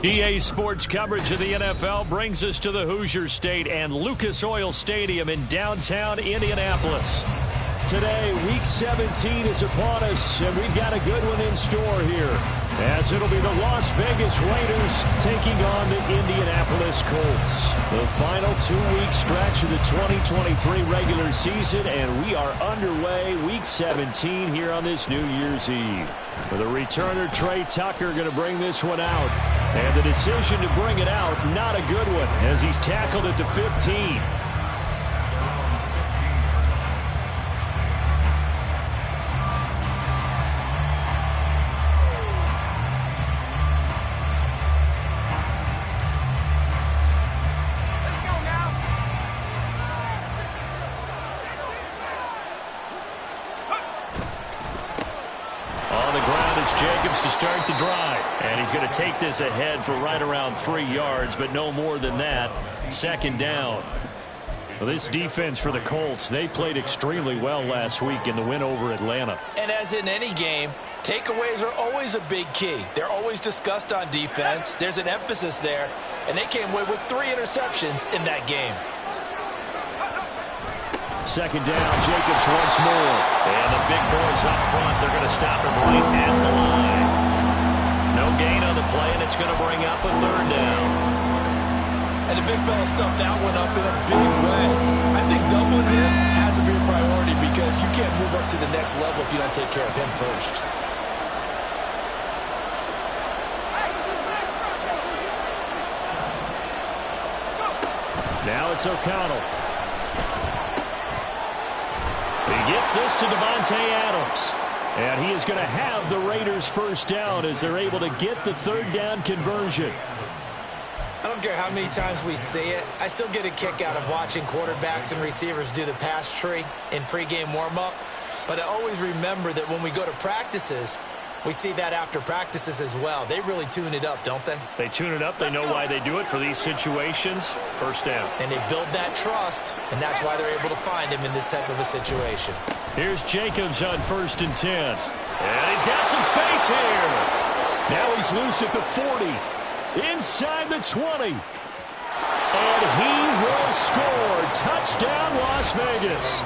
EA Sports coverage of the NFL brings us to the Hoosier State and Lucas Oil Stadium in downtown Indianapolis. Today, Week 17 is upon us, and we've got a good one in store here, as it'll be the Las Vegas Raiders taking on the Indianapolis Colts. The final two-week stretch of the 2023 regular season, and we are underway Week 17 here on this New Year's Eve. For the returner, Trey Tucker going to bring this one out. And the decision to bring it out, not a good one, as he's tackled at the 15. Jacobs to start the drive, and he's going to take this ahead for right around 3 yards, but no more than that. Second down. Well, this defense for the Colts, they played extremely well last week in the win over Atlanta. And as in any game, takeaways are always a big key. They're always discussed on defense. There's an emphasis there, and they came away with 3 interceptions in that game. Second down, Jacobs once more. And the big boys up front, they're going to stop him right at the line. No gain on the play, and it's going to bring up a third down. And the big fella stuffed that one up in a big way. I think doubling him has to be a priority because you can't move up to the next level if you don't take care of him first. Now it's O'Connell. He gets this to Devontae Adams. And he is going to have the Raiders first down as they're able to get the third down conversion. I don't care how many times we see it. I still get a kick out of watching quarterbacks and receivers do the pass tree in pregame warm-up. But I always remember that when we go to practices, we see that after practices as well. They really tune it up, don't they? They tune it up. They know why they do it for these situations. First down. And they build that trust, and that's why they're able to find him in this type of a situation. Here's Jacobs on 1st and 10. And he's got some space here. Now he's loose at the 40. Inside the 20. And he will score. Touchdown, Las Vegas.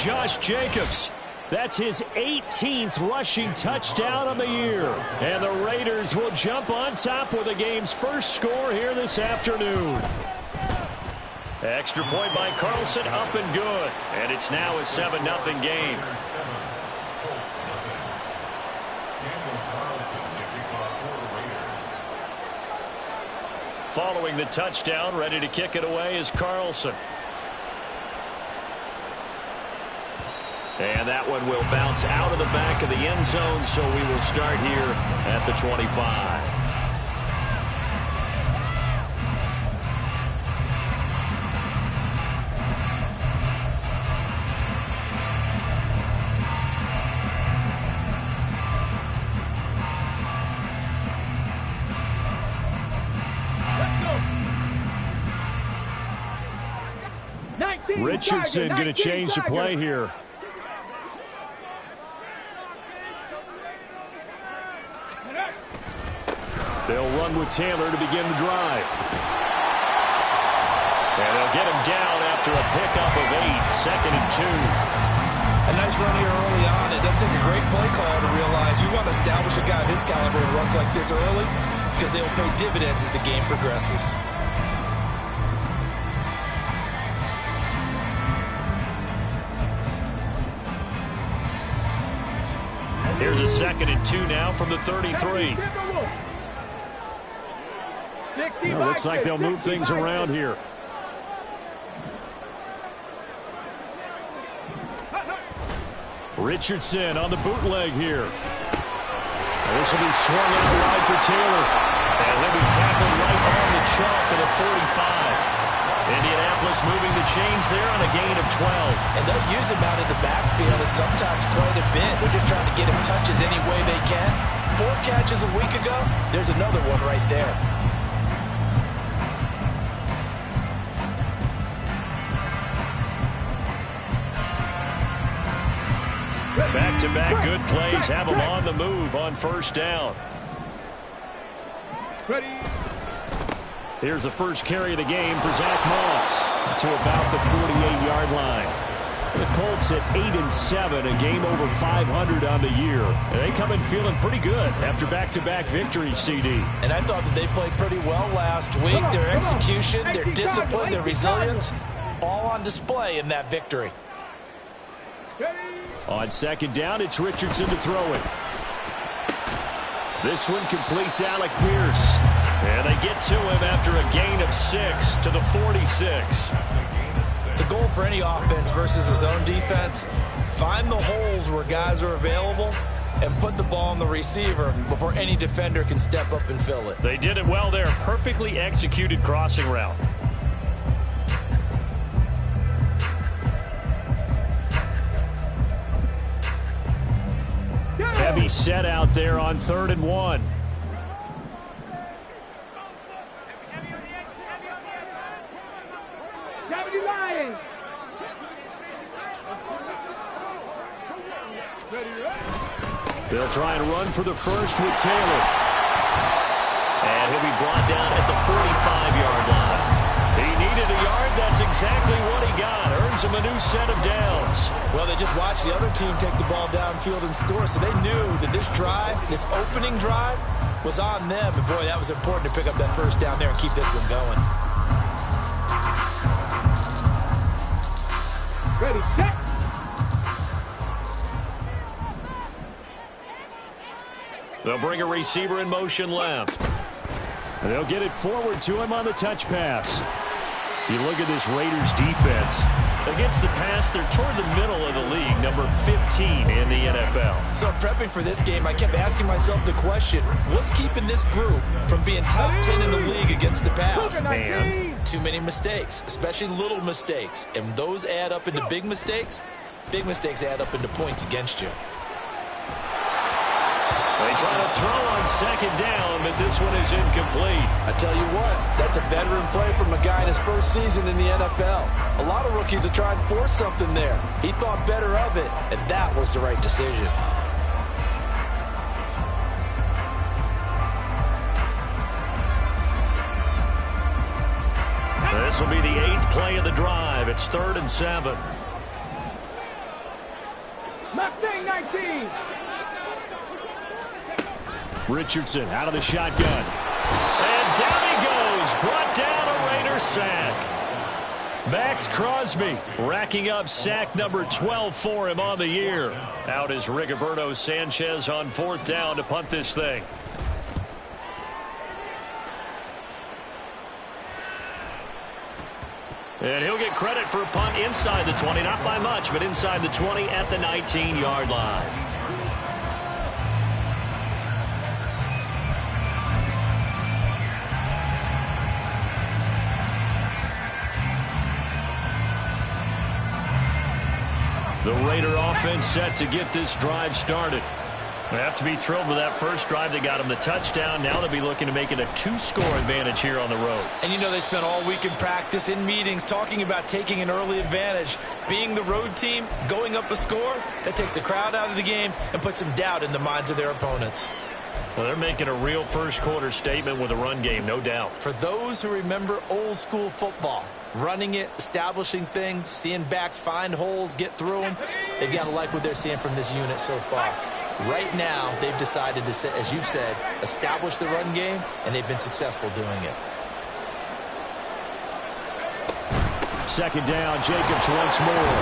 Josh Jacobs. That's his 18th rushing touchdown of the year. And the Raiders will jump on top with the game's first score here this afternoon. Extra point by Carlson, up and good. And it's now a 7-0 game. Following the touchdown, ready to kick it away is Carlson. And that one will bounce out of the back of the end zone, so we will start here at the 25. Richardson going to change the play here. They'll run with Taylor to begin the drive. And they'll get him down after a pickup of 8, 2nd and 2. A nice run here early on. It doesn't take a great play call to realize you want to establish a guy of his caliber who runs like this early because they will pay dividends as the game progresses. Here's a 2nd and 2 now from the 33. Well, looks like they'll move things around here. Richardson on the bootleg here. This will be swung out wide for Taylor. And he'll be tackled right on the chalk of the 45. Indianapolis moving the chains there on a gain of 12. And they'll use him out in the backfield, and sometimes quite a bit. They're just trying to get him touches any way they can. 4 catches a week ago. There's another one right there. Back-to-back good plays have him on the move on first down. Here's the first carry of the game for Zach Moss to about the 48-yard line. The Colts at 8-7, a game over 500 on the year. And they come in feeling pretty good after back-to-back victories, CD. And I thought that they played pretty well last week. Their execution, their discipline, their resilience, all on display in that victory. On second down, it's Richardson to throw it. This one completes Alec Pierce. And they get to him after a gain of 6 to the 46. The goal for any offense versus his own defense, find the holes where guys are available and put the ball on the receiver before any defender can step up and fill it. They did it well there. Perfectly executed crossing route. Heavy set out there on 3rd and 1. They'll try and run for the first with Taylor. And he'll be brought down at the 45-yard line. He needed a yard. That's exactly what he got. Earns him a new set of downs. Well, they just watched the other team take the ball downfield and score, so they knew that this drive, this opening drive, was on them. And, boy, that was important to pick up that first down there and keep this one going. Ready, set. They'll bring a receiver in motion left. And they'll get it forward to him on the touch pass. You look at this Raiders defense. Against the pass, they're toward the middle of the league, number 15 in the NFL. So prepping for this game, I kept asking myself the question, what's keeping this group from being top 10 in the league against the pass? Man, too many mistakes, especially little mistakes. And those add up into big mistakes. Big mistakes add up into points against you. They try to throw on second down, but this one is incomplete. I tell you what, that's a veteran play from a guy in his first season in the NFL. A lot of rookies are trying to force something there. He thought better of it, and that was the right decision. This will be the 8th play of the drive. It's 3rd and 7. Mustang 19. Richardson out of the shotgun. And down he goes. Brought down a Raider sack. Max Crosby racking up sack number 12 for him on the year. Out is Rigoberto Sanchez on 4th down to punt this thing. And he'll get credit for a punt inside the 20. Not by much, but inside the 20 at the 19-yard line. The Raider offense set to get this drive started. They have to be thrilled with that first drive. They got him the touchdown. Now they'll be looking to make it a 2-score advantage here on the road. And you know they spent all week in practice, in meetings, talking about taking an early advantage. Being the road team, going up a score, that takes the crowd out of the game and puts some doubt in the minds of their opponents. Well, they're making a real first-quarter statement with a run game, no doubt. For those who remember old-school football, running it, establishing things, seeing backs find holes, get through them, they've got to like what they're seeing from this unit so far. Right now, they've decided to, as you've said, establish the run game, and they've been successful doing it. Second down, Jacobs once more.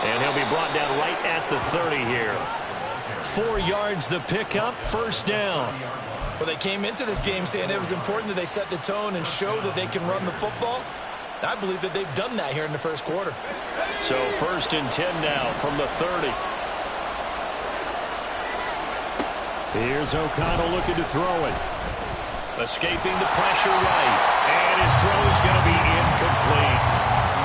And he'll be brought down right at the 30 here. 4 yards the pickup, first down. Well, they came into this game saying it was important that they set the tone and show that they can run the football. I believe that they've done that here in the first quarter. So 1st and 10 now from the 30. Here's O'Connell looking to throw it. Escaping the pressure right. And his throw is going to be incomplete.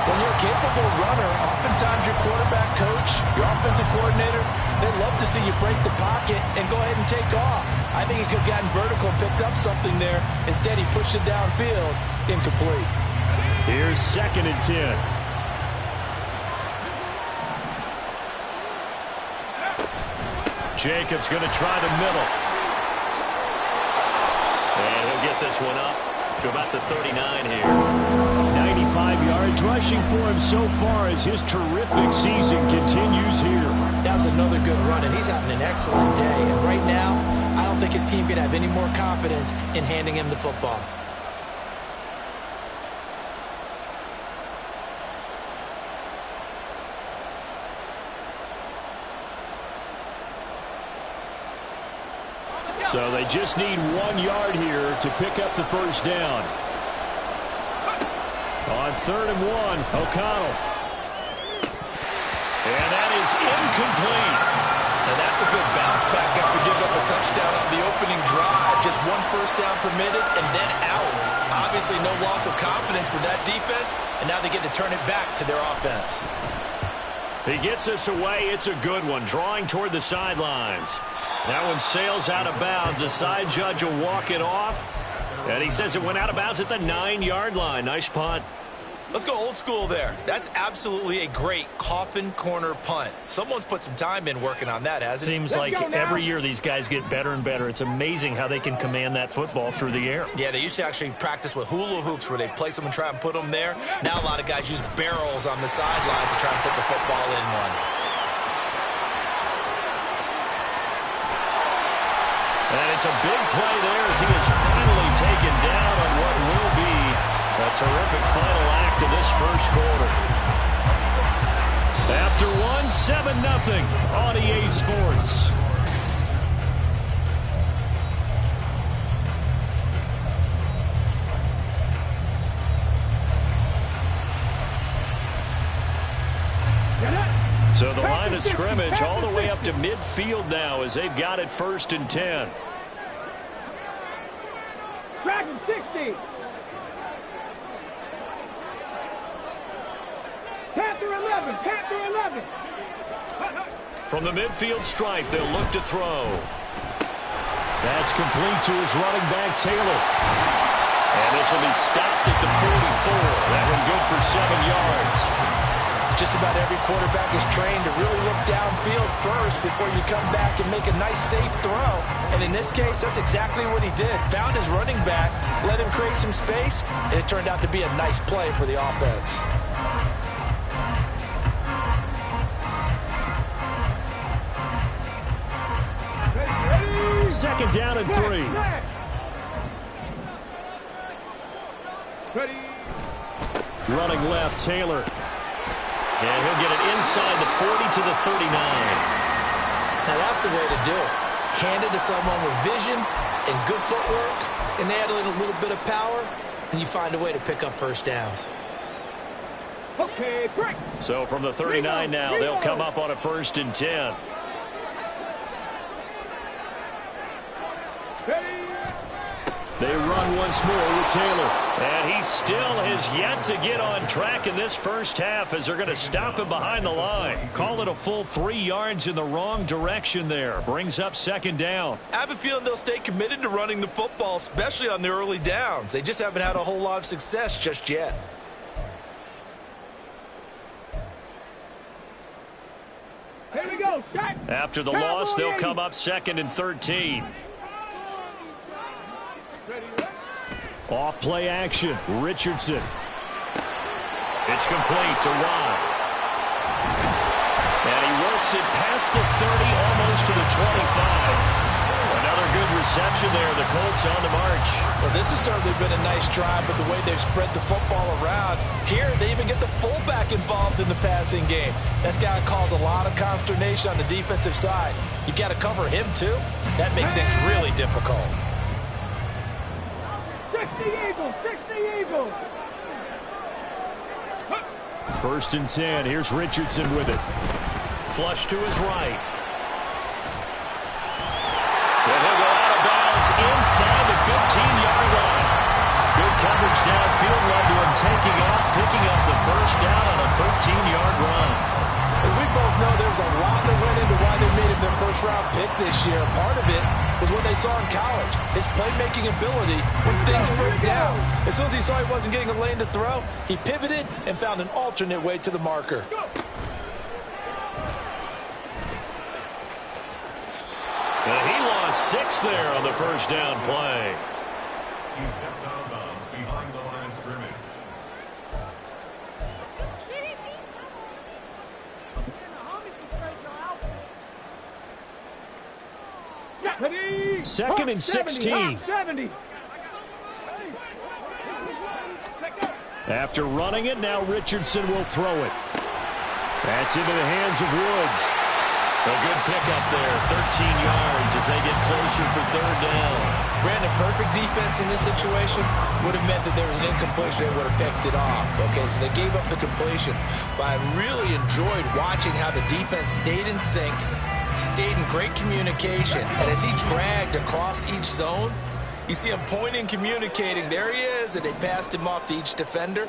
When you're a capable runner, oftentimes your quarterback coach, your offensive coordinator, they love to see you break the pocket and go ahead and take off. I think he could have gotten vertical and picked up something there. Instead, he pushed it downfield. Incomplete. Here's 2nd and 10. Jacobs going to try the middle. And he'll get this one up to about the 39 here. 95 yards rushing for him so far as his terrific season continues here. That was another good run, and he's having an excellent day. And right now, I don't think his team can have any more confidence in handing him the football. So they just need 1 yard here to pick up the first down. On 3rd and 1, O'Connell. And that is incomplete. Now that's a good bounce back after giving up a touchdown on the opening drive. Just 1 first down permitted and then out. Obviously no loss of confidence with that defense, and now they get to turn it back to their offense. He gets us away. It's a good one, drawing toward the sidelines. That one sails out of bounds. The side judge will walk it off. And he says it went out of bounds at the 9-yard line. Nice punt. Let's go old school there. That's absolutely a great coffin corner punt. Someone's put some time in working on that, hasn't it? Seems like every year these guys get better and better. It's amazing how they can command that football through the air. Yeah, they used to actually practice with hula hoops where they place them and try and put them there. Now a lot of guys use barrels on the sidelines to try and put the football in one. And it's a big play there as he is finally taken down on what will be a terrific final act of this first quarter. After 1, 7-0 on EA Sports. So the line of scrimmage all the way up to midfield now as they've got it 1st and 10. Dragon 60. Panther 11. Panther 11. From the midfield stripe, they'll look to throw. That's complete to his running back, Taylor. And this will be stopped at the 44. That one good for 7 yards. Just about every quarterback is trained to really look downfield first before you come back and make a nice, safe throw. And in this case, that's exactly what he did. Found his running back, let him create some space, and it turned out to be a nice play for the offense. Second down and 3. Running left, Taylor. And he'll get it inside the 40 to the 39. Now that's the way to do it. Hand it to someone with vision and good footwork, and add a little bit of power, and you find a way to pick up first downs. Okay, break. So from the 39 now, they'll come up on a 1st and 10. They run once more with Taylor. And he still has yet to get on track in this first half as they're going to stop him behind the line. Call it a full 3 yards in the wrong direction there. Brings up 2nd down. I have a feeling they'll stay committed to running the football, especially on the early downs. They just haven't had a whole lot of success just yet. Here we go. Shot. After the loss, they'll come up 2nd and 13. Off play action. Richardson. It's complete to Watt. And he works it past the 30, almost to the 25. Another good reception there. The Colts on the march. Well, this has certainly been a nice drive, but the way they've spread the football around. Here, they even get the fullback involved in the passing game. That's got to cause a lot of consternation on the defensive side. You've got to cover him, too. That makes things really difficult. 60 Eagles, 60 Eagles. 1st and 10. Here's Richardson with it. Flush to his right. And he'll go out of bounds inside the 15-yard coverage downfield led to him taking off, picking up the first down on a 13-yard run. As we both know, there was a lot that went into why they made him their first-round pick this year. Part of it was what they saw in college, his playmaking ability when things broke down. As soon as he saw he wasn't getting a lane to throw, he pivoted and found an alternate way to the marker. And he lost 6 there on the first down play. He steps out of bounds behind the line of scrimmage. Second and 16. 70. After running it, now Richardson will throw it. That's into the hands of Woods. A good pickup there, 13 yards as they get closer for third down. Brandon, perfect defense in this situation would have meant that there was an incompletion. They would have picked it off. Okay, so they gave up the completion. But I really enjoyed watching how the defense stayed in sync, stayed in great communication. And as he dragged across each zone, you see him pointing, communicating. There he is, and they passed him off to each defender.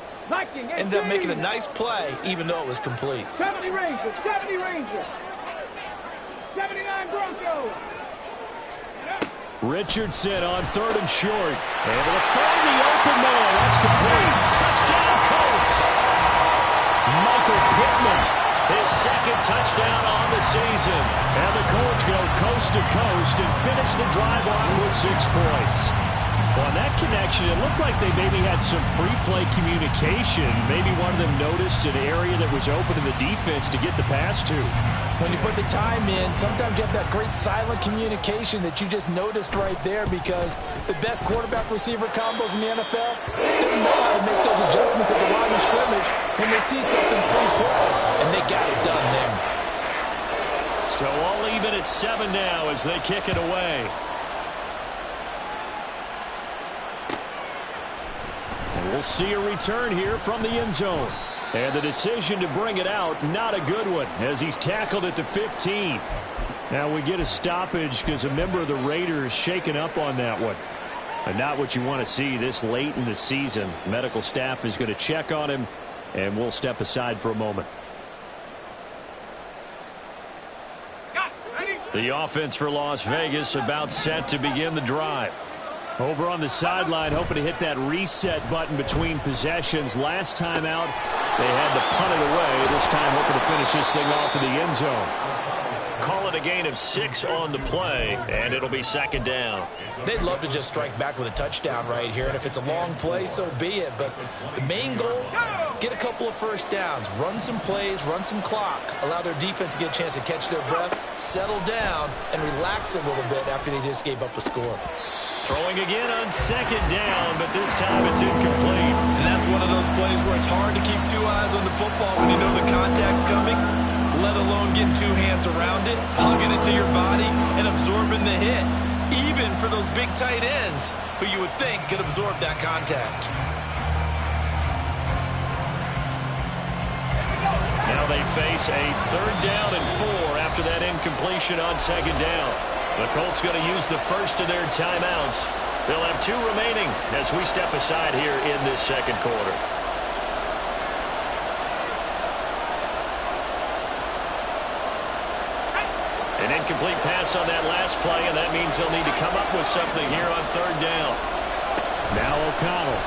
Ended up making a nice play, even though it was complete. 70 Rangers, 70 Rangers. 79 Broncos. Richardson on third and short. Able to find the open man. That's complete. Touchdown, Colts. Michael Pittman, his second touchdown on the season. And the Colts go coast to coast and finish the drive off with 6 points. Well, on that connection, it looked like they maybe had some pre-play communication. Maybe one of them noticed an area that was open to the defense to get the pass to. When you put the time in, sometimes you have that great silent communication that you just noticed right there, because the best quarterback-receiver combos in the NFL, they know how to make those adjustments at the line of scrimmage when they see something pre-play, and they got it done there. So all even at 7 now as they kick it away. And we'll see a return here from the end zone. And the decision to bring it out, not a good one, as he's tackled at the 15. Now we get a stoppage because a member of the Raiders shaken up on that one. And not what you want to see this late in the season. Medical staff is going to check on him, and we'll step aside for a moment. The offense for Las Vegas about set to begin the drive. Over on the sideline, hoping to hit that reset button between possessions. Last time out, they had to punt it away. This time, hoping to finish this thing off in the end zone. Call it a gain of 6 on the play, and it'll be second down. They'd love to just strike back with a touchdown right here, and if it's a long play, so be it. But the main goal, get a couple of first downs, run some plays, run some clock, allow their defense to get a chance to catch their breath, settle down, and relax a little bit after they just gave up a score. Throwing again on second down, but this time it's incomplete. And that's one of those plays where it's hard to keep 2 eyes on the football when you know the contact's coming, let alone getting 2 hands around it, hugging it to your body, and absorbing the hit, even for those big tight ends who you would think could absorb that contact. Now they face a 3rd down and 4 after that incompletion on second down. The Colts going to use the first of their timeouts. They'll have 2 remaining as we step aside here in this second quarter. An incomplete pass on that last play, and that means they'll need to come up with something here on 3rd down. Now O'Connell.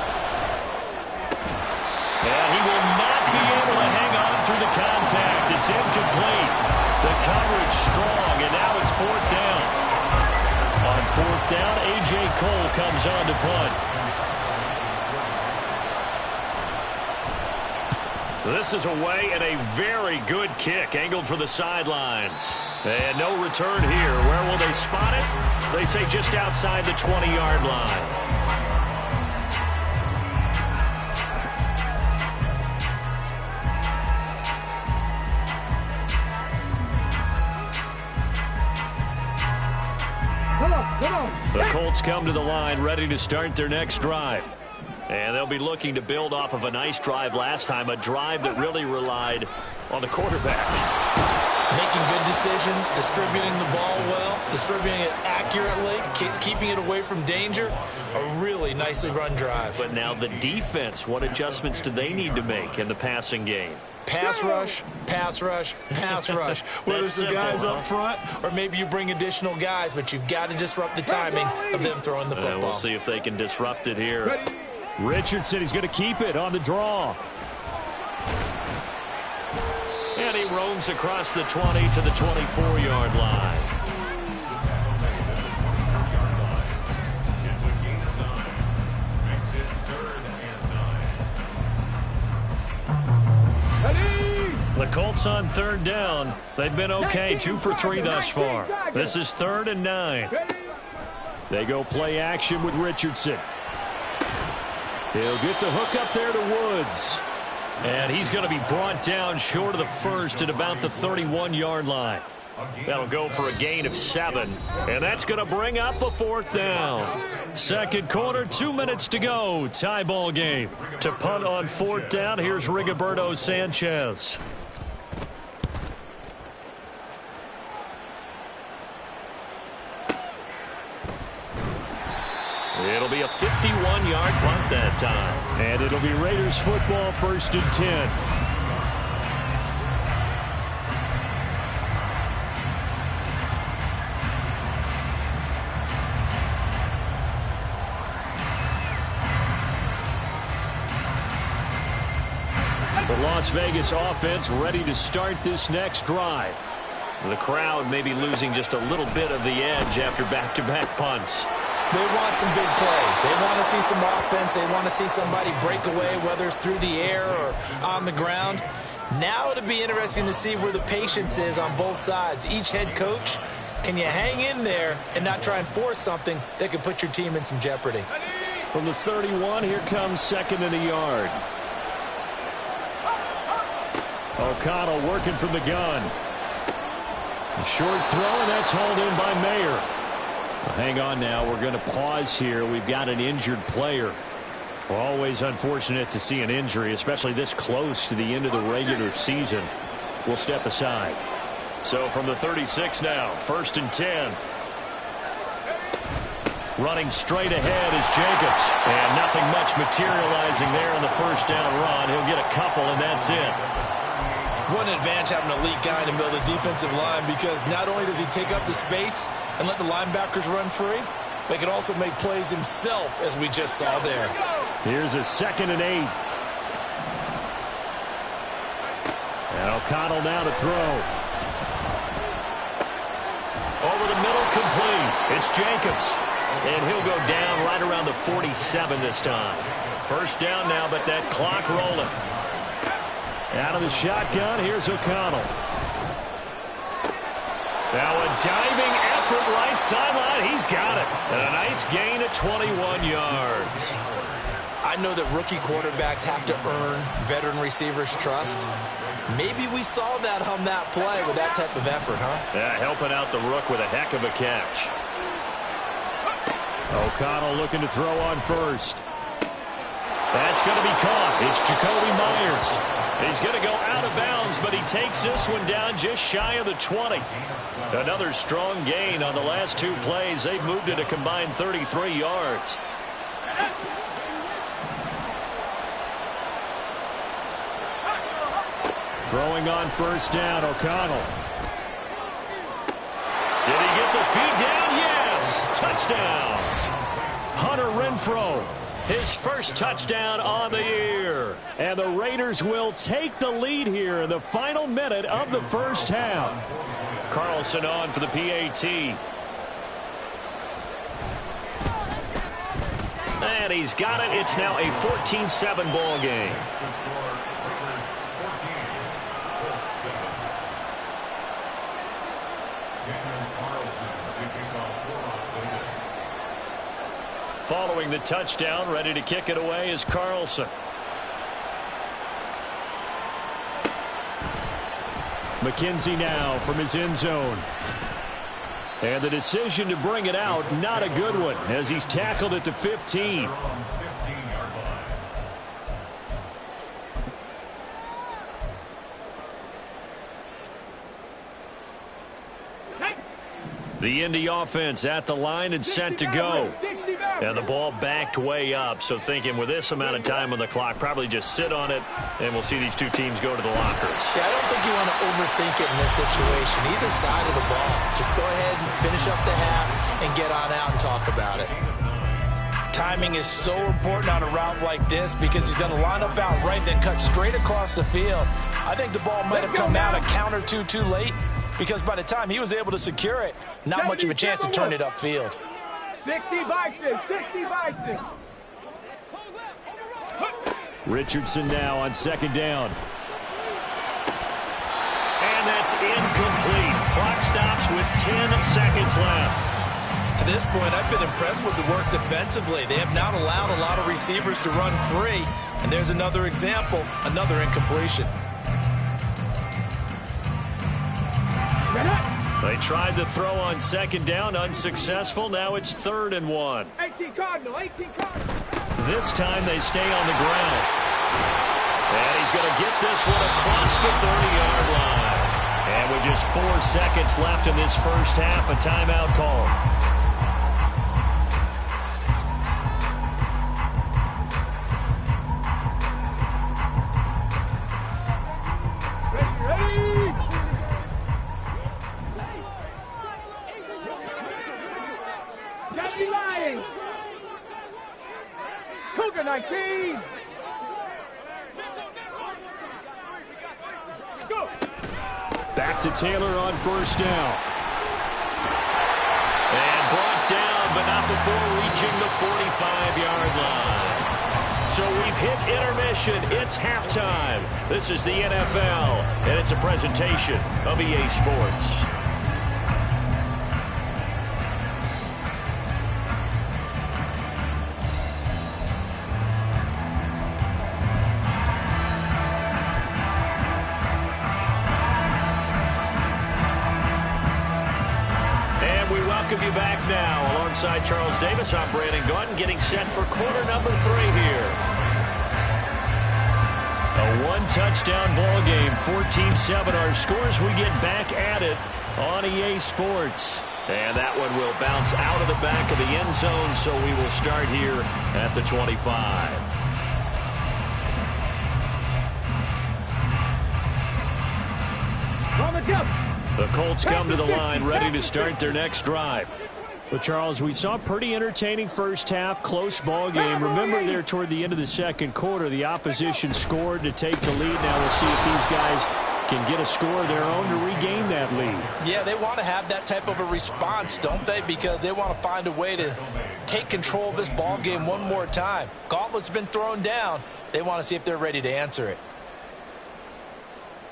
And he will not be able to hang on through the contact. It's incomplete. The coverage strong, and now it's 4th down. On 4th down, A.J. Cole comes on to punt. This is away and a very good kick angled for the sidelines. And no return here. Where will they spot it? They say just outside the 20-yard line. The Colts come to the line ready to start their next drive. And they'll be looking to build off of a nice drive last time, a drive that really relied on the quarterback. Making good decisions, distributing the ball well, distributing it accurately, keeping it away from danger. A really nicely run drive. But now the defense, what adjustments do they need to make in the passing game? Pass rush, pass rush, pass rush. Whether it's the guys up front or maybe you bring additional guys, but you've got to disrupt the timing of them throwing the football. We'll see if they can disrupt it here. Richardson, he's going to keep it on the draw. And he roams across the 20 to the 24-yard line. The Colts on third down. They've been okay, 2 for 3 thus far. This is 3rd and 9. They go play action with Richardson. He'll get the hook up there to Woods. And he's going to be brought down short of the first at about the 31-yard line. That'll go for a gain of 7. And that's going to bring up a 4th down. Second quarter, 2 minutes to go. Tie ball game. To punt on 4th down, here's Rigoberto Sanchez. It'll be a 51-yard punt that time. And it'll be Raiders football, 1st and 10. The Las Vegas offense ready to start this next drive. The crowd may be losing just a little bit of the edge after back-to-back punts. They want some big plays. They want to see some offense. They want to see somebody break away, whether it's through the air or on the ground. Now it'll be interesting to see where the patience is on both sides. Each head coach, can you hang in there and not try and force something that could put your team in some jeopardy? From the 31, here comes 2nd and a yard. O'Connell working from the gun. A short throw, and that's hauled in by Mayer. Hang on now. We're going to pause here. We've got an injured player. We're always unfortunate to see an injury, especially this close to the end of the regular season. We'll step aside. So from the 36 now, 1st and 10. Running straight ahead is Jacobs. And nothing much materializing there in the 1st down run. He'll get a couple, and that's it. What an advantage having an elite guy in the middle of the defensive line, because not only does he take up the space and let the linebackers run free, but he can also make plays himself, as we just saw there. Here's a 2nd and 8. And O'Connell now to throw. Over the middle, complete. It's Jacobs. And he'll go down right around the 47 this time. 1st down now, but that clock rolling. Out of the shotgun, here's O'Connell. Now a diving effort right sideline. He's got it. And a nice gain of 21 yards. I know that rookie quarterbacks have to earn veteran receivers' trust. Maybe we saw that on that play with that type of effort, huh? Yeah, helping out the rook with a heck of a catch. O'Connell looking to throw on 1st. That's going to be caught. It's Jacoby Myers. He's going to go out of bounds, but he takes this one down just shy of the 20. Another strong gain on the last 2 plays. They've moved it a combined 33 yards. Throwing on 1st down, O'Connell. Did he get the feet down? Yes! Touchdown! Hunter Renfrow. His first touchdown on the year. And the Raiders will take the lead here in the final minute of the 1st half. Carlson on for the PAT. And he's got it. It's now a 14-7 ball game. Following the touchdown, ready to kick it away is Carlson. McKenzie now from his end zone. And the decision to bring it out, not a good one, as he's tackled at the 15. The Indy offense at the line and set to go. And the ball backed way up. So thinking with this amount of time on the clock, probably just sit on it, and we'll see these two teams go to the lockers. Yeah, I don't think you want to overthink it in this situation. Either side of the ball. Just go ahead and finish up the half and get on out and talk about it. Timing is so important on a route like this because he's going to line up out right, then cut straight across the field. I think the ball might have come out a counter too late because by the time he was able to secure it, not much of a chance to turn it upfield. 60 by 6, 60 by 6. Richardson now on second down. And that's incomplete. Clock stops with 10 seconds left. To this point, I've been impressed with the work defensively. They have not allowed a lot of receivers to run free. And there's another example, another incompletion. They tried to throw on second down, unsuccessful. Now it's 3rd and 1. 18 Cardinal, 18 Cardinal. This time they stay on the ground. And he's going to get this one across the 30-yard line. And with just 4 seconds left in this first half, a timeout call. Cougar 19. Go. Back to Taylor on first down. And brought down, but not before reaching the 45-yard line. So we've hit intermission. It's halftime. This is the NFL, and it's a presentation of EA Sports. Welcome you back now. Alongside Charles Davis, I'm Brandon Gaudin, getting set for quarter number 3 here. A one-touchdown ball game, 14-7 our scores. We get back at it on EA Sports. And that one will bounce out of the back of the end zone, so we will start here at the 25. On the jump. The Colts come to the line, ready to start their next drive. Well, Charles, we saw a pretty entertaining first half, close ball game. Remember there toward the end of the second quarter, the opposition scored to take the lead. Now we'll see if these guys can get a score of their own to regain that lead. Yeah, they want to have that type of a response, don't they? Because they want to find a way to take control of this ball game one more time. Gauntlet's been thrown down. They want to see if they're ready to answer it.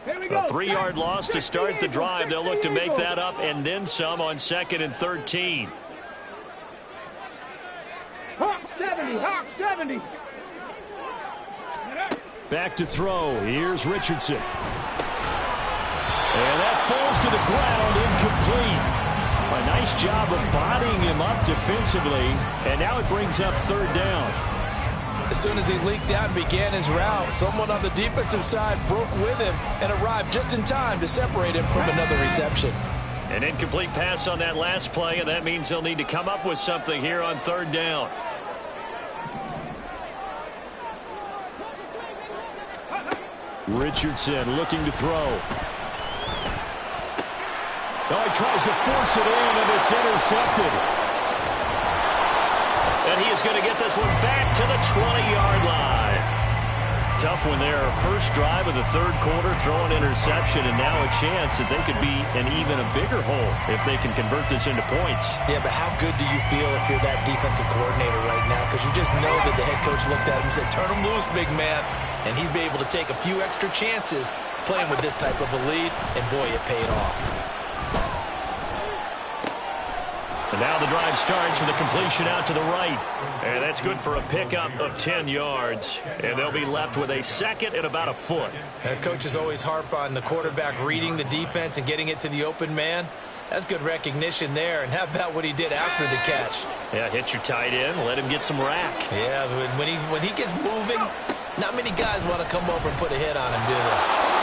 A 3-yard loss to start the drive. They'll look to make that up and then some on 2nd and 13. Hawk 70, Hawk 70. Back to throw. Here's Richardson. And that falls to the ground, incomplete. A nice job of bodying him up defensively. And now it brings up 3rd down. As soon as he leaked out and began his route, someone on the defensive side broke with him and arrived just in time to separate him from another reception. An incomplete pass on that last play, and that means they'll need to come up with something here on 3rd down. Richardson looking to throw. Oh, he tries to force it in, and it's intercepted. And he is going to get this one back to the 20-yard line. Tough one there. First drive of the 3rd quarter, throw an interception, and now a chance that they could be in even a bigger hole if they can convert this into points. Yeah, but how good do you feel if you're that defensive coordinator right now? Because you just know that the head coach looked at him and said, turn him loose, big man. And he'd be able to take a few extra chances playing with this type of a lead, and boy, it paid off. And now the drive starts with a completion out to the right. And that's good for a pickup of 10 yards. And they'll be left with a 2nd and about a foot. Coaches always harp on the quarterback reading the defense and getting it to the open man. That's good recognition there. And how about what he did after the catch? Yeah, hit your tight end, let him get some rack. Yeah, when he gets moving, not many guys want to come over and put a hit on him, do they?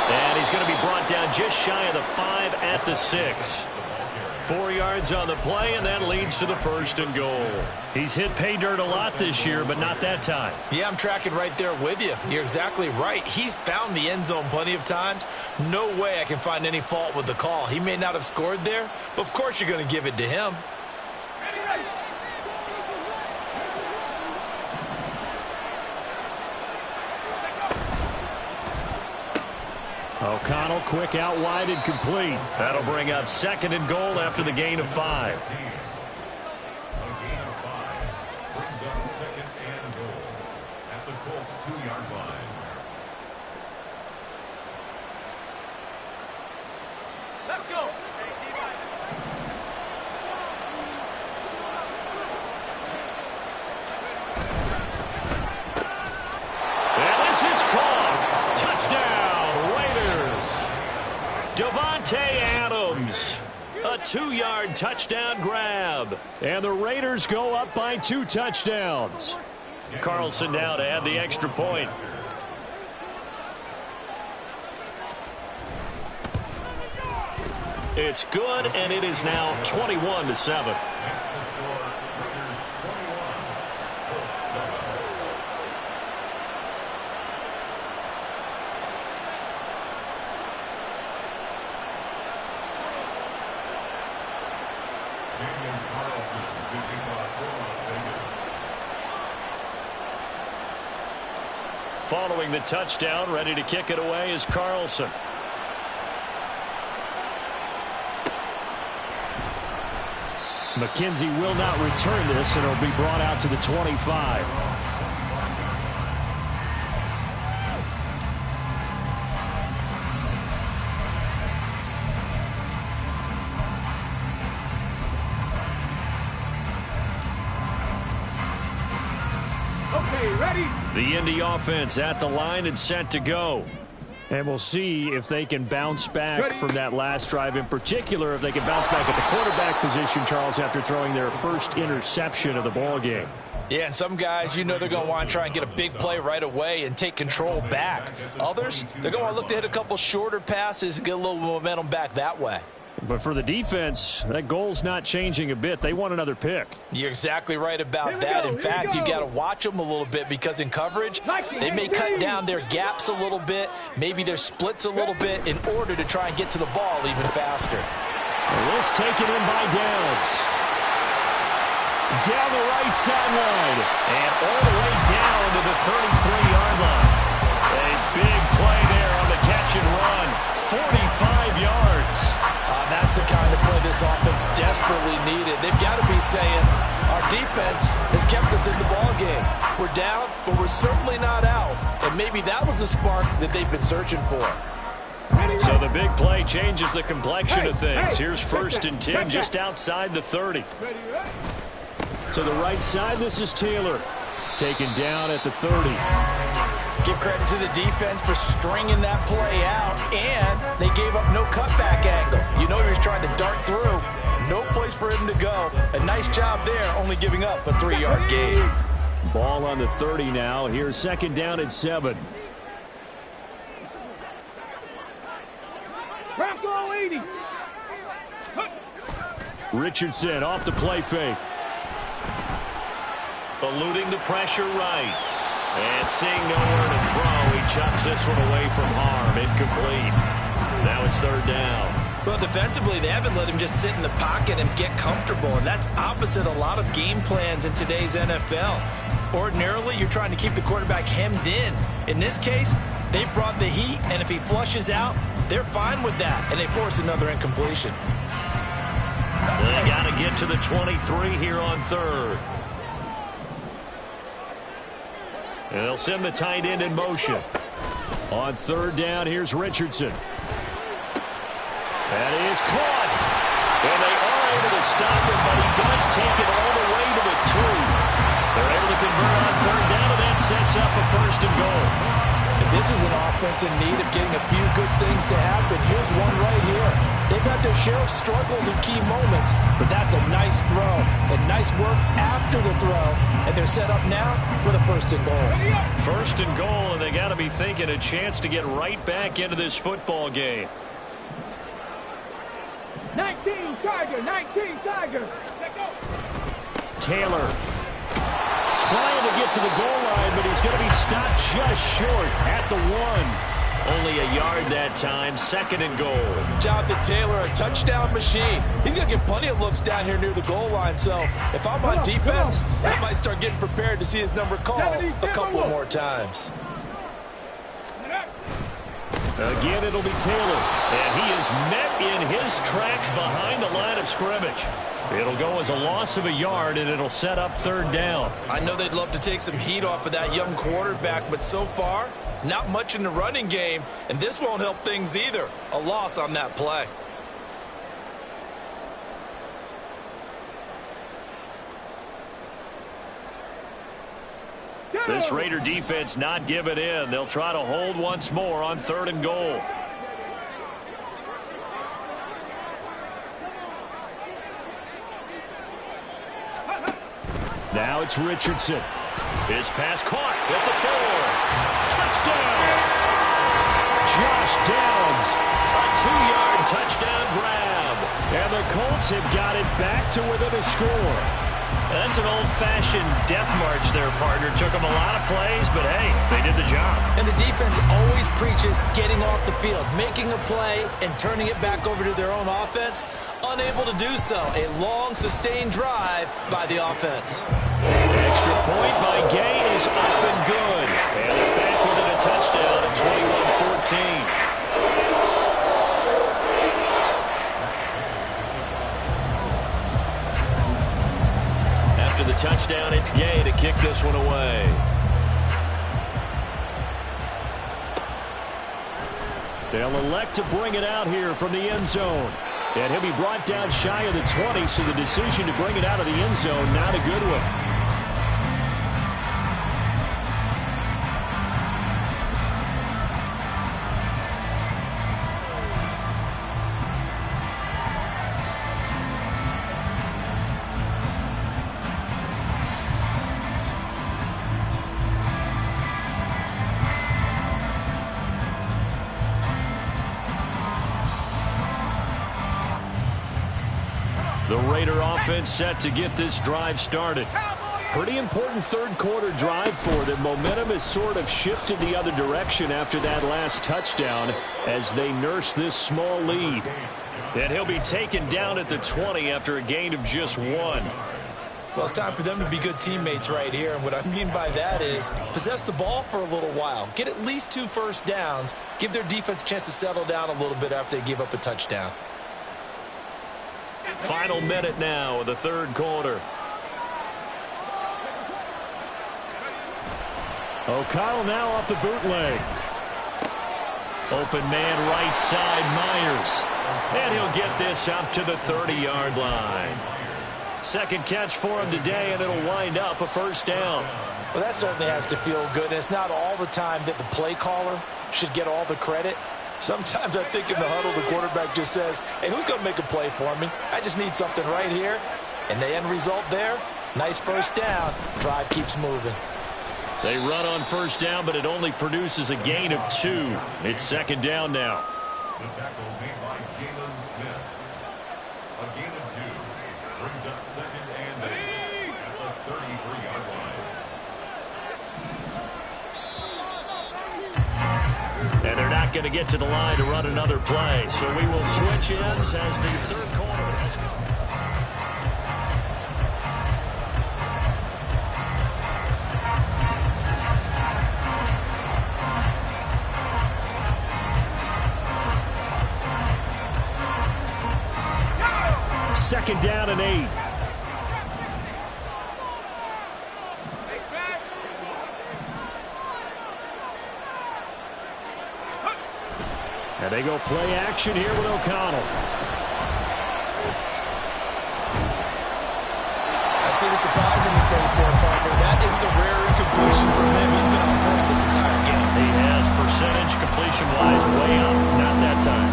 And he's going to be brought down just shy of the 5 at the 6. 4 yards on the play, and that leads to the 1st and goal. He's hit pay dirt a lot this year, but not that time. Yeah, I'm tracking right there with you. You're exactly right. He's found the end zone plenty of times. No way I can find any fault with the call. He may not have scored there, but of course you're going to give it to him. O'Connell quick out wide and complete. That'll bring up 2nd and goal after the gain of 5. A gain of 5 brings up 2nd and goal at the Colts 2-yard line. Let's go. And this is caught. Touchdown, Raiders. Davante Adams. A 2-yard touchdown grab. And the Raiders go up by 2 touchdowns. Carlson now to add the extra point. It's good, and it is now 21-7. Makes the score Raiders 21, Colts 7. Damian Carlson to kick off for Las Vegas. Following the touchdown, ready to kick it away is Carlson. McKenzie will not return this, and it'll be brought out to the 25. Okay, ready? The Indy offense at the line and set to go. And we'll see if they can bounce back from that last drive, in particular if they can bounce back at the quarterback position, Charles, after throwing their first interception of the ball game. Yeah, and some guys, you know they're going to want to try and get a big play right away and take control back. Others, they're going to want to look to hit a couple shorter passes and get a little momentum back that way. But for the defense, that goal's not changing a bit. They want another pick. You're exactly right about that. In fact, you got to watch them a little bit because in coverage, they may cut down their gaps a little bit, maybe their splits a little bit in order to try and get to the ball even faster. This taken in by Downs. Down the right sideline. And all the way down to the 33-yard line. A big play there on the catch and run. 45 yards. That's the kind of play this offense desperately needed. They've got to be saying, our defense has kept us in the ball game. We're down, but we're certainly not out. And maybe that was the spark that they've been searching for. So the big play changes the complexion of things. Here's 1st and 10 just outside the 30. To the right side, this is Taylor. Taken down at the 30. Give credit to the defense for stringing that play out, and they gave up no cutback angle. You know he was trying to dart through. No place for him to go. A nice job there, only giving up a 3-yard gain. Ball on the 30 now. Here's 2nd down at 7. Bronco 80. Richardson off the play fake. Eluding the pressure right. And seeing nowhere to throw, he chucks this one away from harm. Incomplete. Now it's 3rd down. Well, defensively, they haven't let him just sit in the pocket and get comfortable, and that's opposite a lot of game plans in today's NFL. Ordinarily, you're trying to keep the quarterback hemmed in. In this case, they brought the heat, and if he flushes out, they're fine with that, and they force another incompletion. They got to get to the 23 here on 3rd. And they'll send the tight end in motion. On 3rd down, here's Richardson. That is caught. And they are able to stop him, but he does take it all the way to the 2. They're able to convert on 3rd down, and that sets up a 1st and goal. And this is an offense in need of getting a few good things to happen. Here's one right here. They've had their share of struggles in key moments, but that's a nice throw and nice work after the throw. And they're set up now with a 1st and goal. 1st and goal, and they got to be thinking a chance to get right back into this football game. 19 Tiger, 19 Tiger. Let go. Taylor trying to get to the goal line, but he's going to be stopped just short at the 1. Only a yard that time, 2nd and goal. Jonathan Taylor, a touchdown machine. He's going to get plenty of looks down here near the goal line. So if I'm on defense, I might start getting prepared to see his number called a couple more times. Again, it'll be Taylor, and he is met in his tracks behind the line of scrimmage. It'll go as a loss of a yard, and it'll set up 3rd down. I know they'd love to take some heat off of that young quarterback, but so far, not much in the running game, and this won't help things either. A loss on that play. This Raider defense not giving in. They'll try to hold once more on 3rd and goal. Now it's Richardson. His pass caught at the 4. Touchdown! Josh Downs, a 2-yard touchdown grab. And the Colts have got it back to within a score. That's an old-fashioned death march there, partner. Took them a lot of plays, but hey, they did the job. And the defense always preaches getting off the field, making a play, and turning it back over to their own offense. Unable to do so. A long, sustained drive by the offense. Extra point by Gay is up and good. And they're back within a touchdown at 21-14. After the touchdown, it's Gay to kick this one away. They'll elect to bring it out here from the end zone. And he'll be brought down shy of the 20, so the decision to bring it out of the end zone, not a good one. The Raider offense set to get this drive started. Pretty important 3rd quarter drive for them. Momentum has sort of shifted the other direction after that last touchdown as they nurse this small lead. And he'll be taken down at the 20 after a gain of just 1. Well, it's time for them to be good teammates right here. And what I mean by that is possess the ball for a little while. Get at least 2 first downs. Give their defense a chance to settle down a little bit after they give up a touchdown. Final minute now of the 3rd quarter. O'Connell now off the bootleg. Open man right side, Myers. And he'll get this up to the 30-yard line. 2nd catch for him today, and it'll wind up a 1st down. Well, that certainly has to feel good. And it's not all the time that the play caller should get all the credit. Sometimes I think in the huddle, the quarterback just says, hey, who's going to make a play for me? I just need something right here. And the end result there, nice 1st down. Drive keeps moving. They run on 1st down, but it only produces a gain of 2. It's 2nd down now. The tackle made by Jalen Smith. A gain of 2 brings up 2nd and 8 at the 33-yard line. And they're not going to get to the line to run another play. So we will switch ends as the 3rd quarter has come. Second down and 8. And they go play action here with O'Connell. I see the surprise in your face there, partner. That is a rare incompletion from him. He's been on point this entire game. He has percentage completion-wise way up. Not that time.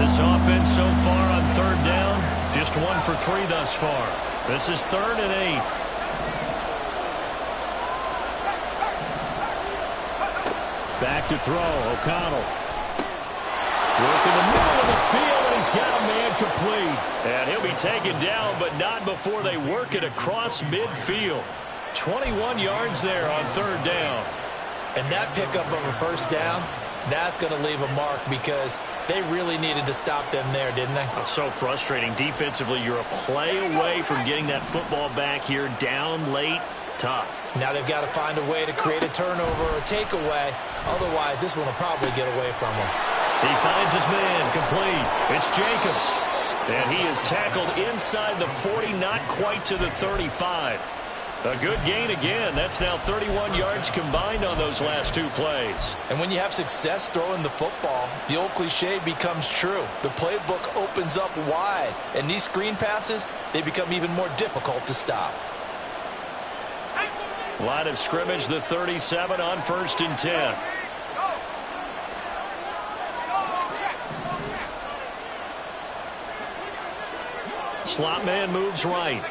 This offense so far on 3rd down, just 1 for 3 thus far. This is 3rd and 8. Back to throw, O'Connell. Working the middle of the field, and he's got a man complete. And he'll be taken down, but not before they work it across midfield. 21 yards there on third down. And that pickup of a first down, that's going to leave a mark because they really needed to stop them there, didn't they? Oh, so frustrating. Defensively, you're a play away from getting that football back here down late. Tough. Now they've got to find a way to create a turnover or a takeaway. Otherwise, this one will probably get away from them. He finds his man complete. It's Jacobs. And he is tackled inside the 40, not quite to the 35. A good gain again. That's now 31 yards combined on those last two plays. And when you have success throwing the football, the old cliche becomes true. The playbook opens up wide. And these screen passes, they become even more difficult to stop. Line of scrimmage, the 37 on 1st and 10. Slot man moves right.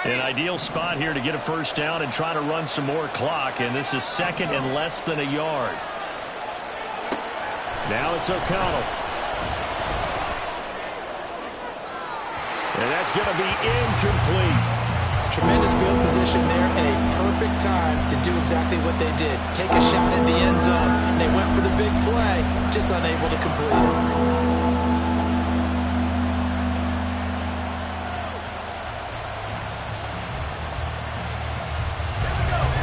An ideal spot here to get a first down and try to run some more clock, and this is second and less than a yard. Now it's O'Connell. And that's going to be incomplete. Tremendous field position there and a perfect time to do exactly what they did. Take a shot at the end zone. And they went for the big play, just unable to complete it.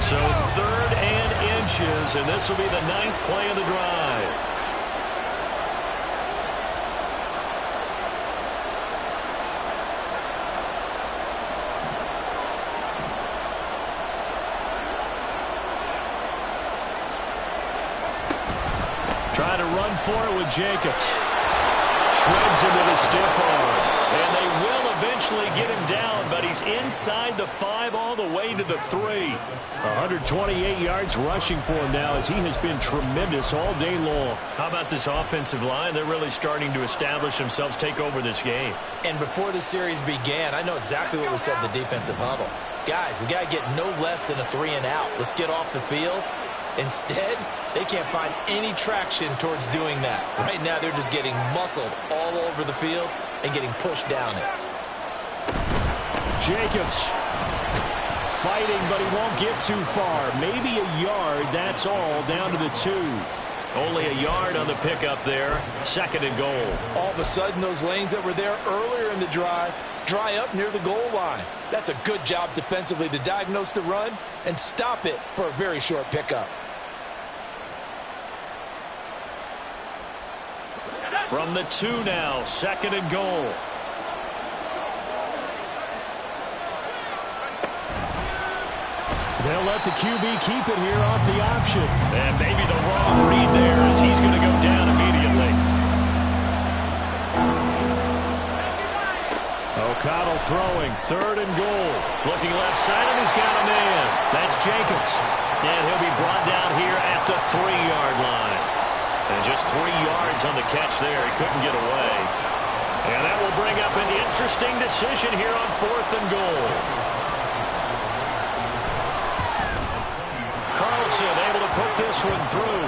So 3rd and inches, and this will be the 9th play of the drive. Trying to run for it with Jacobs. Shreds him with a stiff arm. And they will eventually get him down, but he's inside the 5 all the way to the 3. 128 yards rushing for him now as he has been tremendous all day long. How about this offensive line? They're really starting to establish themselves, take over this game. And before the series began, I know exactly what we said in the defensive huddle. Guys, we got to get no less than a 3 and out. Let's get off the field. Instead, they can't find any traction towards doing that. Right now, they're just getting muscled all over the field and getting pushed down it. Jacobs fighting, but he won't get too far. Maybe a yard, that's all, down to the 2. Only a yard on the pickup there. 2nd and goal. All of a sudden, those lanes that were there earlier in the drive dry up near the goal line. That's a good job defensively to diagnose the run and stop it for a very short pickup. From the 2 now, 2nd and goal. They'll let the QB keep it here off the option. And maybe the wrong read there as he's going to go down immediately. O'Connell throwing, 3rd and goal. Looking left side, and he's got a man. That's Jacobs. And he'll be brought down here at the 3-yard line. And just 3 yards on the catch there. He couldn't get away. And that will bring up an interesting decision here on 4th and goal. Carlson able to put this one through.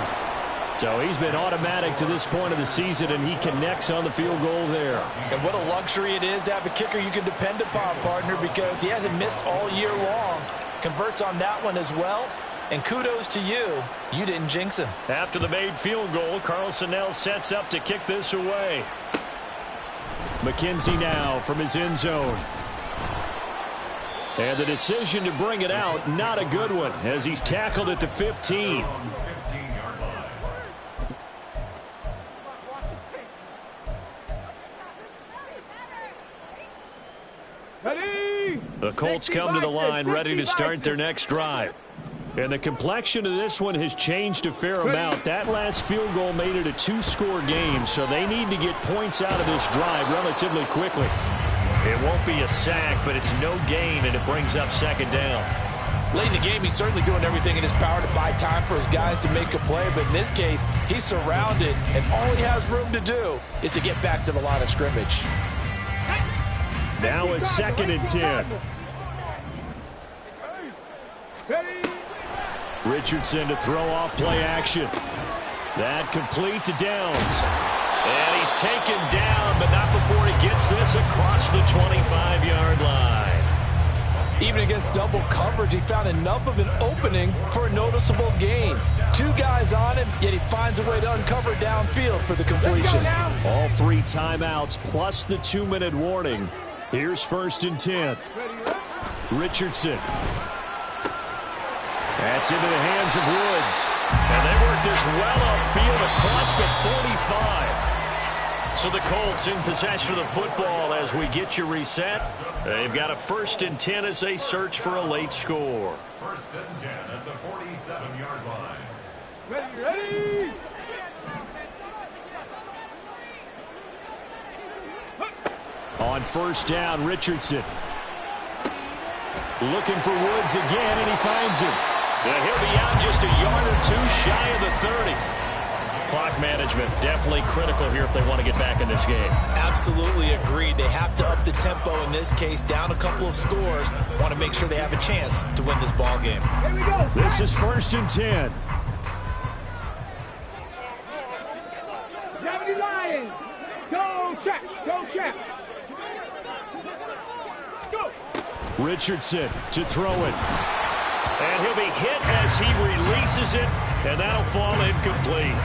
So he's been automatic to this point of the season, and he connects on the field goal there. And what a luxury it is to have a kicker you can depend upon, partner, because he hasn't missed all year long. Converts on that one as well. And kudos to you. You didn't jinx him. After the made field goal, Carlson now sets up to kick this away. McKenzie now from his end zone. And the decision to bring it out, not a good one, as he's tackled at the 15. The Colts come to the line ready to start their next drive. And the complexion of this one has changed a fair amount. That last field goal made it a 2-score game, so they need to get points out of this drive relatively quickly. It won't be a sack, but it's no gain, and it brings up second down. Late in the game, he's certainly doing everything in his power to buy time for his guys to make a play. But in this case, he's surrounded, and all he has room to do is to get back to the line of scrimmage. Now a 2nd and 10. Richardson to throw off play action. That complete to Downs. And he's taken down, but not before he gets this across the 25-yard line. Even against double coverage, he found enough of an opening for a noticeable gain. 2 guys on him, yet he finds a way to uncover downfield for the completion. All 3 timeouts plus the 2-minute warning. Here's 1st and 10. Richardson. That's into the hands of Woods. And they work this well upfield across the 45. So the Colts in possession of the football as we get you reset. They've got a 1st and 10 as they search for a late score. 1st and 10 at the 47-yard line. Ready! On 1st down, Richardson. Looking for Woods again, and he finds him. He'll be out just a yard or 2 shy of the 30. Clock management definitely critical here if they want to get back in this game. Absolutely agreed. They have to up the tempo in this case, down a couple of scores. Want to make sure they have a chance to win this ball game. Here we go. This is 1st and 10. Gravity Lions. Go check. Go check. Go. Richardson to throw it. And he'll be hit as he releases it, and that'll fall incomplete.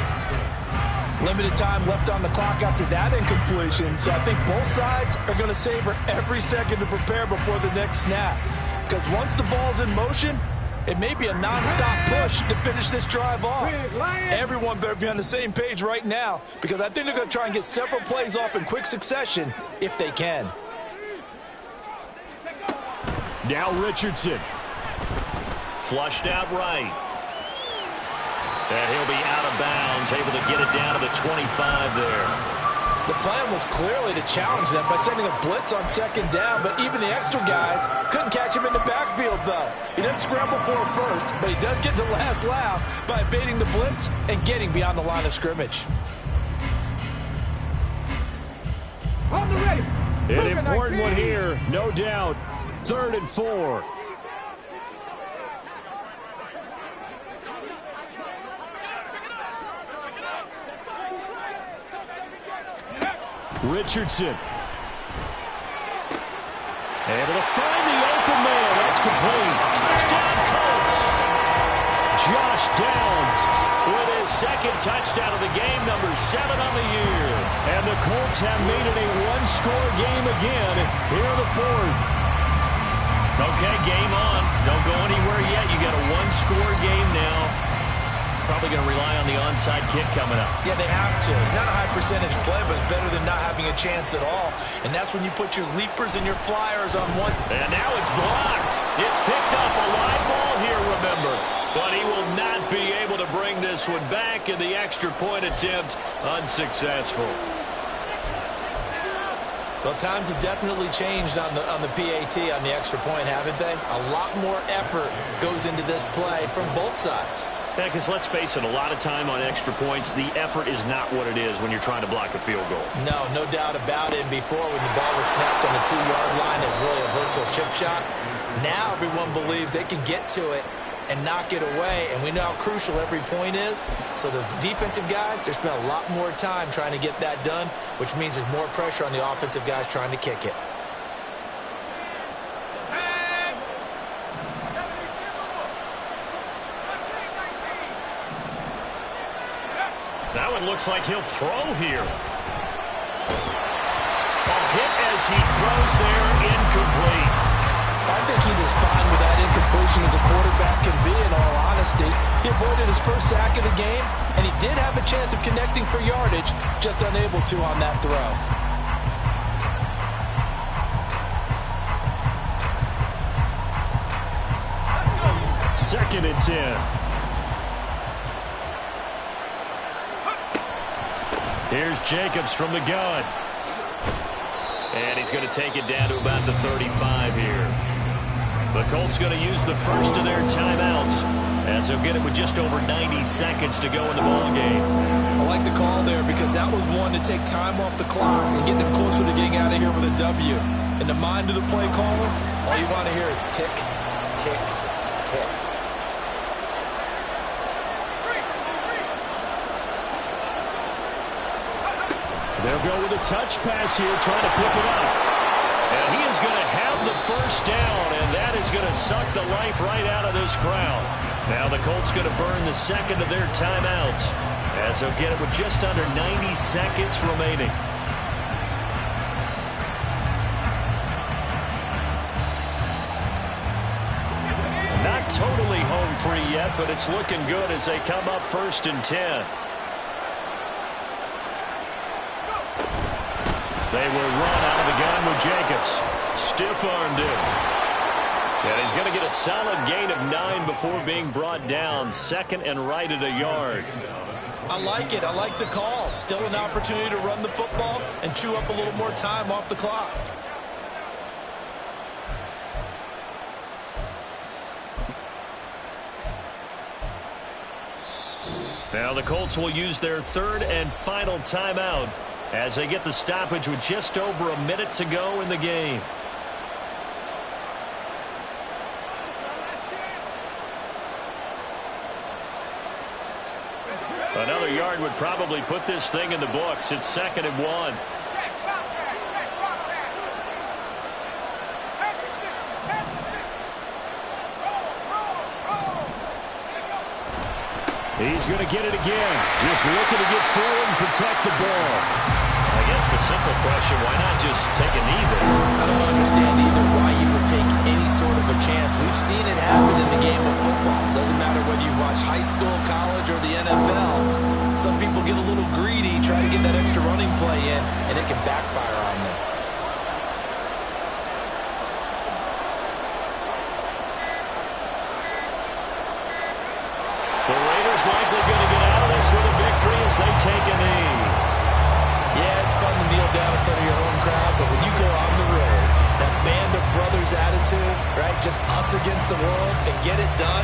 Limited time left on the clock after that incompletion, so I think both sides are going to savor every second to prepare before the next snap. Because once the ball's in motion, it may be a nonstop push to finish this drive off. Everyone better be on the same page right now, because I think they're going to try and get several plays off in quick succession if they can. Now Richardson. Flushed out right. And he'll be out of bounds, able to get it down to the 25 there. The plan was clearly to challenge them by sending a blitz on 2nd down, but even the extra guys couldn't catch him in the backfield, though. He didn't scramble for him first, but he does get the last laugh by evading the blitz and getting beyond the line of scrimmage. On the ready. An important one here, no doubt. 3rd and 4. Richardson. Able to find the open man. That's complete. Touchdown, Colts. Josh Downs with his 2nd touchdown of the game, number 7 on the year. And the Colts have made it a 1-score game again here in the 4th. Okay, game on. Don't go anywhere yet. You got a 1-score game now. Probably going to rely on the onside kick coming up. Yeah, they have to. It's not a high percentage play, but it's better than not having a chance at all. And that's when you put your leapers and your flyers on one. And now it's blocked. It's picked up, a live ball here, remember. But he will not be able to bring this one back, and the extra point attempt unsuccessful. Well, times have definitely changed on the PAT, on the extra point, haven't they? A lot more effort goes into this play from both sides. Yeah, because let's face it, a lot of time on extra points, the effort is not what it is when you're trying to block a field goal. No doubt about it. And before, when the ball was snapped on the 2-yard line, it was really a virtual chip shot. Now everyone believes they can get to it and knock it away, and we know how crucial every point is. So the defensive guys, they spend a lot more time trying to get that done, which means there's more pressure on the offensive guys trying to kick it. That one looks like he'll throw here. A hit as he throws there, incomplete. I think he's as fine with that incompletion as a quarterback can be, in all honesty. He avoided his first sack of the game, and he did have a chance of connecting for yardage, just unable to on that throw. Second and 10. Here's Jacobs from the gun. And he's going to take it down to about the 35 here. The Colts going to use the first of their timeouts as they'll get it with just over 90 seconds to go in the ballgame. I like the call there because that was one to take time off the clock and get them closer to getting out of here with a W. In the mind of the play caller, all you want to hear is tick, tick, tick. They'll go with a touch pass here, trying to pick it up. And he is going to have the first down, and that is going to suck the life right out of this crowd. Now the Colts going to burn the second of their timeouts as they'll get it with just under 90 seconds remaining. Not totally home free yet, but it's looking good as they come up 1st and 10. They will run out of the gun with Jacobs. Stiff-armed him. And he's going to get a solid gain of 9 before being brought down. 2nd and right at a yard. I like it. I like the call. Still an opportunity to run the football and chew up a little more time off the clock. Now the Colts will use their 3rd and final timeout as they get the stoppage with just over a minute to go in the game. Another yard would probably put this thing in the books. It's 2nd and 1. He's going to get it again. Just looking to get forward and protect the ball. I guess the simple question, why not just take a knee there? I don't understand either why you would take any sort of a chance. We've seen it happen in the game of football. Doesn't matter whether you watch high school, college, or the NFL. Some people get a little greedy, try to get that extra running play in, and it can backfire on them. Likely going to get out of this with a victory as they take a knee. Yeah, it's fun to kneel down in front of your home crowd, but when you go on the road, that band of brothers attitude, right, just us against the world, and get it done,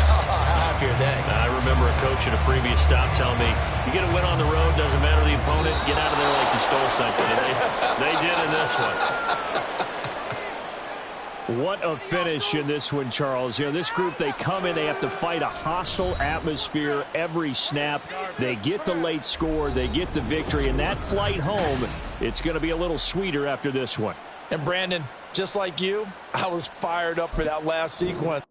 how happy are they? I remember a coach at a previous stop telling me, you get a win on the road, doesn't matter the opponent, get out of there like you stole something. And they did in this one. What a finish in this one, Charles. You know, this group, they come in, they have to fight a hostile atmosphere every snap. They get the late score, they get the victory, and that flight home, it's going to be a little sweeter after this one. And Brandon, just like you, I was fired up for that last sequence.